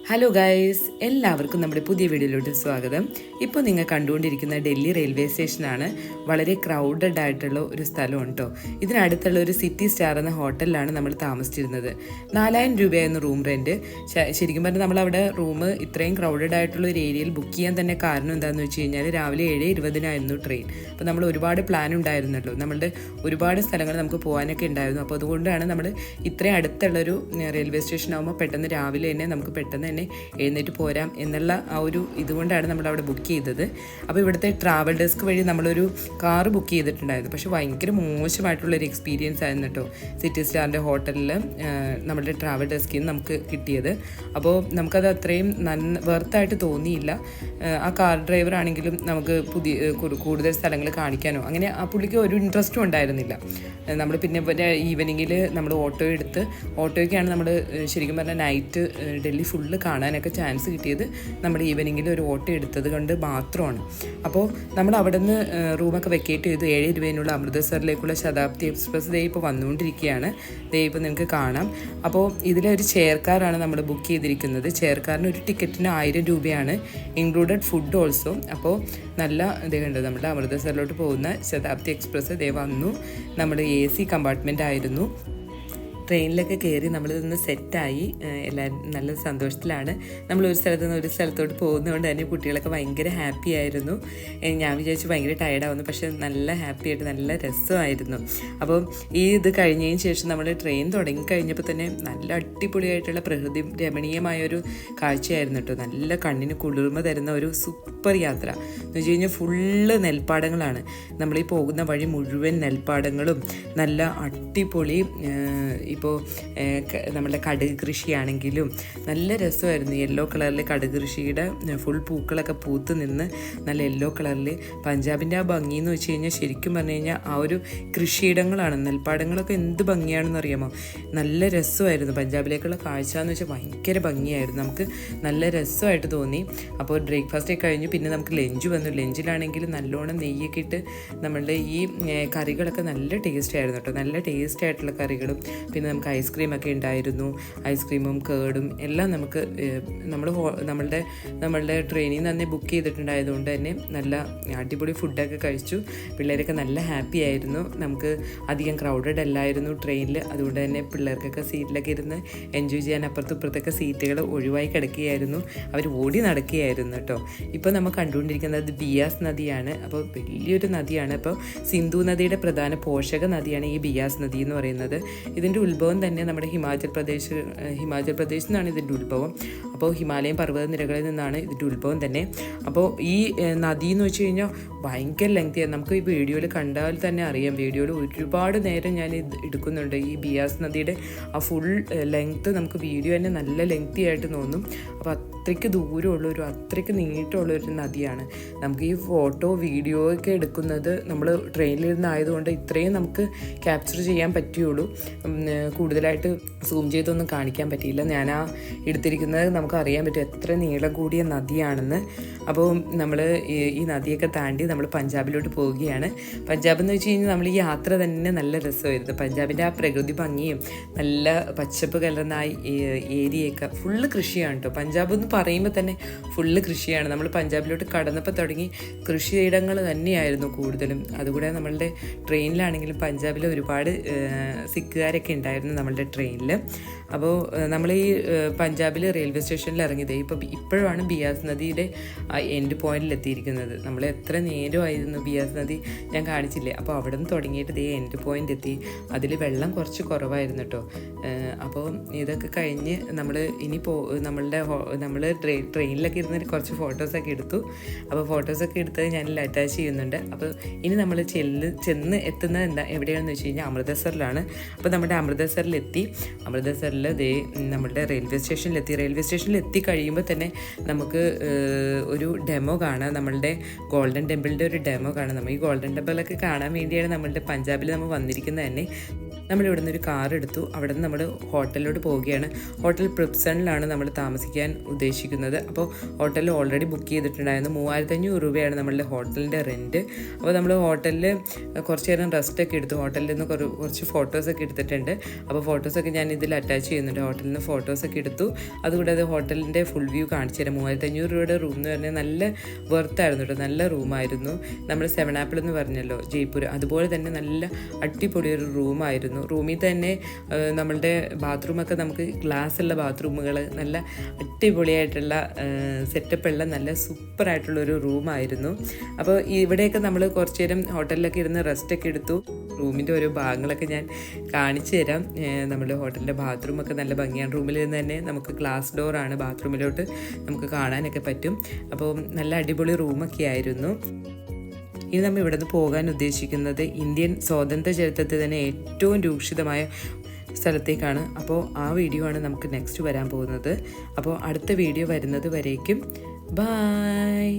Hello guys, എല്ലാവർക്കും നമ്മുടെ പുതിയ വീഡിയോയിലോട്ട് സ്വാഗതം. ഇപ്പോൾ നിങ്ങൾ കണ്ടുകൊണ്ടിരിക്കുന്ന ഡൽഹി റെയിൽവേ സ്റ്റേഷനാണ്. വളരെ ക്രൗഡഡ് ആയിട്ടുള്ള ഒരു സ്ഥലമാണ് കേട്ടോ. ഇതിനടുത്തുള്ള ഒരു സിറ്റി സ്റ്റാർ എന്ന ഹോട്ടലിലാണ് നമ്മൾ താമസിച്ചിരുന്നത്. 4000 രൂപയായിരുന്നു റൂം റെൻറ്റ്. ശരിക്കും പറഞ്ഞാൽ നമ്മളവിടെ റൂം ഇത്രയും ക്രൗഡഡ് ആയിട്ടുള്ള ഒരു ഏരിയയിൽ ബുക്ക് ചെയ്യാൻ തന്നെ കാരണം എന്താണെന്ന് വെച്ച് കഴിഞ്ഞാൽ രാവിലെ 7:20 ട്രെയിൻ. അപ്പോൾ നമ്മൾ ഒരുപാട് പ്ലാൻ ഉണ്ടായിരുന്നല്ലോ, നമ്മളുടെ ഒരുപാട് സ്ഥലങ്ങൾ നമുക്ക് പോകാനൊക്കെ ഉണ്ടായിരുന്നു. അപ്പോൾ അതുകൊണ്ടാണ് നമ്മൾ ഇത്രയും അടുത്തുള്ളൊരു റെയിൽവേ സ്റ്റേഷൻ ആകുമ്പോൾ പെട്ടെന്ന് രാവിലെ തന്നെ നമുക്ക് പെട്ടെന്ന് തന്നെ എഴുന്നേറ്റ് പോരാം എന്നുള്ള ആ ഒരു ഇതുകൊണ്ടാണ് നമ്മളവിടെ ബുക്ക് ചെയ്തത്. അപ്പോൾ ഇവിടുത്തെ ട്രാവൽ ഡെസ്ക് വഴി നമ്മളൊരു കാറ് ബുക്ക് ചെയ്തിട്ടുണ്ടായിരുന്നു. പക്ഷേ ഭയങ്കര മോശമായിട്ടുള്ളൊരു എക്സ്പീരിയൻസ് ആയിരുന്നു കേട്ടോ സിറ്റി സ്റ്റാറിൻ്റെ ഹോട്ടലിൽ നമ്മുടെ ട്രാവൽ ഡെസ്കിൽ നിന്ന് നമുക്ക് കിട്ടിയത്. അപ്പോൾ നമുക്കത് അത്രയും വെർത്തായിട്ട് തോന്നിയില്ല. ആ കാർ ഡ്രൈവർ ആണെങ്കിലും നമുക്ക് കൂടുതൽ സ്ഥലങ്ങൾ കാണിക്കാനോ അങ്ങനെ ആ പുള്ളിക്ക് ഒരു ഇൻട്രസ്റ്റും ഉണ്ടായിരുന്നില്ല. നമ്മൾ പിന്നെ ഈവനിങ്ങിൽ നമ്മൾ ഓട്ടോയ്ക്കാണ് നമ്മൾ ശരിക്കും പറഞ്ഞാൽ നൈറ്റ് ഡൽഹി ഫുള്ള് കാണാനൊക്കെ ചാൻസ് കിട്ടിയത് നമ്മൾ ഈവനിങ്ങിൽ ഒരു ഓട്ടോ എടുത്തത് കൊണ്ട് മാത്രമാണ്. അപ്പോൾ നമ്മൾ അവിടെ നിന്ന് റൂമൊക്കെ വെക്കേറ്റ് ചെയ്തു. 7 രൂപയിലുള്ള അമൃതസറിലേക്കുള്ള ശതാബ്ദി എക്സ്പ്രസ് ദേ ഇപ്പോൾ വന്നുകൊണ്ടിരിക്കുകയാണ്. ദേ ഇപ്പോൾ നിങ്ങൾക്ക് കാണാം. അപ്പോൾ ഇതിലൊരു ചെയർ കാറാണ് നമ്മൾ ബുക്ക് ചെയ്തിരിക്കുന്നത്. ചെയർ കാറിന് ഒരു ടിക്കറ്റിന് 1000 രൂപയാണ്, ഇൻക്ലൂഡഡ് ഫുഡ് ഓൾസോ. അപ്പോൾ നല്ല ഇതേ കണ്ടത് നമ്മുടെ അമൃതസറിലോട്ട് പോകുന്ന ശതാബ്ദി എക്സ്പ്രസ് ദേ വന്നു. നമ്മൾ AC കമ്പാർട്ട്മെൻ്റ് ആയിരുന്നു. ട്രെയിനിലൊക്കെ കയറി നമ്മളിതൊന്ന് സെറ്റായി, എല്ലാവരും നല്ല സന്തോഷത്തിലാണ്. നമ്മൾ ഒരു സ്ഥലത്ത് നിന്ന് ഒരു സ്ഥലത്തോട്ട് പോകുന്നതുകൊണ്ട് തന്നെ കുട്ടികളൊക്കെ ഭയങ്കര ഹാപ്പി ആയിരുന്നു. ഞാൻ വിചാരിച്ചു ഭയങ്കര ടയർഡാവുന്നു, പക്ഷേ നല്ല ഹാപ്പി ആയിട്ട് നല്ല രസമായിരുന്നു. അപ്പോൾ ഇത് കഴിഞ്ഞതിന് ശേഷം നമ്മൾ ട്രെയിൻ തുടങ്ങിക്കഴിഞ്ഞപ്പോൾ തന്നെ നല്ല അടിപൊളിയായിട്ടുള്ള പ്രകൃതി രമണീയമായൊരു കാഴ്ചയായിരുന്നു കേട്ടോ. നല്ല കണ്ണിന് കുളിർമ തരുന്ന ഒരു സൂപ്പർ യാത്ര എന്ന് വെച്ച് കഴിഞ്ഞാൽ ഫുള്ള് നെൽപ്പാടങ്ങളാണ്. നമ്മളീ പോകുന്ന വഴി മുഴുവൻ നെൽപ്പാടങ്ങളും നല്ല അടിപൊളി ഇപ്പോൾ നമ്മളുടെ കടുക് കൃഷിയാണെങ്കിലും നല്ല രസമായിരുന്നു. യെല്ലോ കളറിൽ കടുക് കൃഷിയുടെ ഫുൾ പൂക്കളൊക്കെ പൂത്ത് നിന്ന് നല്ല യെല്ലോ കളറിൽ പഞ്ചാബിൻ്റെ ആ ഭംഗി എന്ന് വെച്ച് കഴിഞ്ഞാൽ ശരിക്കും പറഞ്ഞു കഴിഞ്ഞാൽ ആ ഒരു കൃഷിയിടങ്ങളാണ്, നെൽപ്പാടങ്ങളൊക്കെ എന്ത് ഭംഗിയാണെന്ന് അറിയാമോ. നല്ല രസമായിരുന്നു. പഞ്ചാബിലേക്കുള്ള കാഴ്ച എന്ന് വെച്ചാൽ ഭയങ്കര ഭംഗിയായിരുന്നു. നമുക്ക് നല്ല രസമായിട്ട് തോന്നി. അപ്പോൾ ബ്രേക്ക്ഫാസ്റ്റ് കഴിഞ്ഞു. പിന്നെ നമുക്ക് ലഞ്ച് വന്നു. ലഞ്ചിലാണെങ്കിൽ നല്ലോണം നെയ്യൊക്കെ ഇട്ട് നമ്മളുടെ ഈ കറികളൊക്കെ നല്ല ടേസ്റ്റ് ആയിരുന്നു കേട്ടോ. നല്ല ടേസ്റ്റ് ആയിട്ടുള്ള കറികളും പിന്നെ നമുക്ക് ഐസ്ക്രീമൊക്കെ ഉണ്ടായിരുന്നു. ഐസ്ക്രീമും കേടും എല്ലാം നമുക്ക് നമ്മളുടെ ട്രെയിനിൽ നിന്ന് തന്നെ ബുക്ക് ചെയ്തിട്ടുണ്ടായതുകൊണ്ട് തന്നെ നല്ല അടിപൊളി ഫുഡൊക്കെ കഴിച്ചു. പിള്ളേരൊക്കെ നല്ല ഹാപ്പി ആയിരുന്നു. നമുക്ക് അധികം ക്രൗഡഡ് അല്ലായിരുന്നു ട്രെയിനിൽ. അതുകൊണ്ട് തന്നെ പിള്ളേർക്കൊക്കെ സീറ്റിലൊക്കെ ഇരുന്ന് എൻജോയ് ചെയ്യാൻ അപ്പുറത്തും ഇപ്പുറത്തൊക്കെ സീറ്റുകൾ ഒഴിവായി കിടക്കുകയായിരുന്നു. അവർ ഓടി നടക്കുകയായിരുന്നു കേട്ടോ. ഇപ്പോൾ നമ്മൾ കണ്ടുകൊണ്ടിരിക്കുന്നത് ബിയാസ് നദിയാണ്. അപ്പോൾ വലിയൊരു നദിയാണ്. അപ്പോൾ സിന്ധു നദിയുടെ പ്രധാന പോഷക നദിയാണ് ഈ ബിയാസ് നദി എന്ന് പറയുന്നത്. ഇതിൻ്റെ ഉത്ഭവം തന്നെ നമ്മുടെ ഹിമാചൽ പ്രദേശിൽ നിന്നാണ് ഇതിൻ്റെ ഉത്ഭവം. അപ്പോൾ ഹിമാലയൻ പർവ്വതനിരകളിൽ നിന്നാണ് ഇതിൻ്റെ ഉത്ഭവം തന്നെ. അപ്പോൾ ഈ നദി എന്ന് വെച്ച് കഴിഞ്ഞാൽ ഭയങ്കര ലെങ്തിയാണ്. നമുക്ക് ഈ വീഡിയോയിൽ കണ്ടാൽ തന്നെ അറിയാം. വീഡിയോയിൽ ഒരുപാട് നേരം ഞാൻ എടുക്കുന്നുണ്ട്. ഈ ബിയാസ് നദിയുടെ ആ ഫുൾ ലെങ്ത്ത് നമുക്ക് വീഡിയോ തന്നെ നല്ല ലെങ്തി ആയിട്ട് തോന്നും. അപ്പോൾ അത്രയ്ക്ക് ദൂരമുള്ളൊരു അത്രയ്ക്ക് നീട്ടമുള്ളൊരു നദിയാണ്. നമുക്ക് ഈ ഫോട്ടോ വീഡിയോ ഒക്കെ എടുക്കുന്നത് നമ്മൾ ട്രെയിനിലിരുന്നായതുകൊണ്ട് ഇത്രയും നമുക്ക് ക്യാപ്ചർ ചെയ്യാൻ പറ്റുകയുള്ളൂ. കൂടുതലായിട്ട് സൂം ചെയ്തൊന്നും കാണിക്കാൻ പറ്റിയില്ല. ഞാൻ ആ എടുത്തിരിക്കുന്നത് നമുക്ക് അറിയാൻ പറ്റും എത്ര നീളം കൂടിയ നദിയാണെന്ന്. അപ്പോൾ നമ്മൾ ഈ നദിയൊക്കെ താണ്ടി നമ്മൾ പഞ്ചാബിലോട്ട് പോവുകയാണ്. പഞ്ചാബ് എന്ന് വെച്ച് കഴിഞ്ഞാൽ നമ്മൾ ഈ യാത്ര തന്നെ നല്ല രസമായിരുന്നു. പഞ്ചാബിൻ്റെ ആ പ്രകൃതി ഭംഗിയും നല്ല പച്ചപ്പ് കലർന്ന ഏരിയയൊക്കെ ഫുള്ള് കൃഷിയാണ് കേട്ടോ. പഞ്ചാബ് എന്ന് പറയുമ്പോൾ തന്നെ ഫുള്ള് കൃഷിയാണ്. നമ്മൾ പഞ്ചാബിലോട്ട് കടന്നപ്പോൾ തുടങ്ങി കൃഷിയിടങ്ങൾ തന്നെയായിരുന്നു കൂടുതലും. അതുകൂടെ നമ്മളുടെ ട്രെയിനിലാണെങ്കിലും പഞ്ചാബിൽ ഒരുപാട് സിഖുകാരൊക്കെ ഉണ്ടായിരുന്നു നമ്മളുടെ ട്രെയിനിൽ. അപ്പോൾ നമ്മൾ ഈ പഞ്ചാബിൽ റെയിൽവേ സ്റ്റേഷനിൽ ഇറങ്ങിയത് ഇപ്പോഴാണ് ബിയാസ് നദിയുടെ എൻഡ് പോയിന്റിൽ എത്തിയിരിക്കുന്നത്. നമ്മൾ എത്ര നേരമായിരുന്നു ബിയാസ് നദി ഞാൻ കാണിച്ചില്ലേ. അപ്പോൾ അവിടെ നിന്ന് തുടങ്ങിയിട്ട് ഇതേ എൻഡ് പോയിന്റ് എത്തി. അതിൽ വെള്ളം കുറച്ച് കുറവായിരുന്നു കേട്ടോ. അപ്പോൾ ഇതൊക്കെ കഴിഞ്ഞ് നമ്മൾ നമ്മൾ ട്രെയിനിലൊക്കെ ഇരുന്ന് കുറച്ച് ഫോട്ടോസൊക്കെ എടുത്തു. അപ്പോൾ ഫോട്ടോസൊക്കെ എടുത്തത് ഞാനിൽ അറ്റാച്ച് ചെയ്യുന്നുണ്ട്. അപ്പോൾ ഇനി നമ്മൾ ചെന്ന് എത്തുന്നത് എവിടെയാണെന്ന് വെച്ച് കഴിഞ്ഞാൽ അമൃതസറിലാണ്. അപ്പോൾ നമ്മുടെ അമൃതസറിൽ നമ്മളുടെ റെയിൽവേ സ്റ്റേഷനിൽ എത്തി കഴിയുമ്പോൾ തന്നെ നമുക്ക് ഒരു ഡെമോ കാണാം. നമ്മളുടെ ഗോൾഡൻ ടെമ്പിളിൻ്റെ ഒരു ഡെമോ കാണാം. നമ്മൾ ഈ ഗോൾഡൻ ടെമ്പിളൊക്കെ കാണാൻ വേണ്ടിയാണ് നമ്മളുടെ പഞ്ചാബിൽ നമ്മൾ വന്നിരിക്കുന്നത് തന്നെ. നമ്മളിവിടെ നിന്നൊരു കാർ എടുത്തു. അവിടെ നിന്ന് നമ്മൾ ഹോട്ടലിലോട്ട് പോവുകയാണ്. ഹോട്ടൽ പ്രിപ്സണിലാണ് നമ്മൾ താമസിക്കാൻ ഉദ്ദേശിക്കുന്നത്. അപ്പോൾ ഹോട്ടലിൽ ഓൾറെഡി ബുക്ക് ചെയ്തിട്ടുണ്ടായിരുന്നു. 3500 രൂപയാണ് നമ്മളുടെ ഹോട്ടലിൻ്റെ റെൻറ്റ്. അപ്പോൾ നമ്മൾ ഹോട്ടലിൽ കുറച്ച് നേരം റെസ്റ്റൊക്കെ എടുത്തു. ഹോട്ടലിൽ നിന്ന് കുറച്ച് ഫോട്ടോസൊക്കെ എടുത്തിട്ടുണ്ട്. അപ്പോൾ ഫോട്ടോസൊക്കെ ഞാൻ ഇതിൽ അറ്റാച്ച് ചെയ്യുന്നുണ്ട്. ഹോട്ടലിൽ നിന്ന് ഫോട്ടോസൊക്കെ എടുത്തു. അതുകൂടാതെ ഹോട്ടലിൻ്റെ ഫുൾ വ്യൂ കാണിച്ചു തരാം. 3500 രൂപയുടെ റൂം എന്ന് പറഞ്ഞാൽ നല്ല വെർത്തായിരുന്നു കേട്ടോ. നല്ല റൂമായിരുന്നു. നമ്മൾ 7 ആപ്പിൾ എന്ന് പറഞ്ഞല്ലോ ജയ്പൂർ, അതുപോലെ തന്നെ നല്ല അടിപൊളിയൊരു റൂമായിരുന്നു. റൂമിൽ തന്നെ നമ്മളുടെ ബാത്റൂമൊക്കെ നമുക്ക് ഗ്ലാസ് ഉള്ള ബാത്റൂമുകൾ, നല്ല അടിപൊളിയായിട്ടുള്ള സെറ്റപ്പുള്ള നല്ല സൂപ്പറായിട്ടുള്ളൊരു റൂമായിരുന്നു. അപ്പോൾ ഇവിടെയൊക്കെ നമ്മൾ കുറച്ച് നേരം ഹോട്ടലിലൊക്കെ ഇരുന്ന് റെസ്റ്റൊക്കെ എടുത്തു. റൂമിൻ്റെ ഓരോ ഭാഗങ്ങളൊക്കെ ഞാൻ കാണിച്ചു തരാം. നമ്മുടെ ഹോട്ടലിൻ്റെ ബാത്റൂമൊക്കെ നല്ല ഭംഗിയാണ്. റൂമിൽ നിന്ന് തന്നെ നമുക്ക് ഗ്ലാസ് ഡോറാണ്, ബാത്റൂമിലോട്ട് നമുക്ക് കാണാനൊക്കെ പറ്റും. അപ്പോൾ നല്ല അടിപൊളി റൂമൊക്കെ ആയിരുന്നു. ഇനി നമ്മൾ ഇവിടെ നിന്ന് പോകാൻ ഉദ്ദേശിക്കുന്നത് ഇന്ത്യൻ സ്വാതന്ത്ര്യ ചരിത്രത്തിൽ തന്നെ ഏറ്റവും രൂക്ഷിതമായ സ്ഥലത്തേക്കാണ്. അപ്പോൾ ആ വീഡിയോ ആണ് നമുക്ക് നെക്സ്റ്റ് വരാൻ പോകുന്നത്. അപ്പോൾ അടുത്ത വീഡിയോ വരുന്നത് വരേക്കും ബൈ.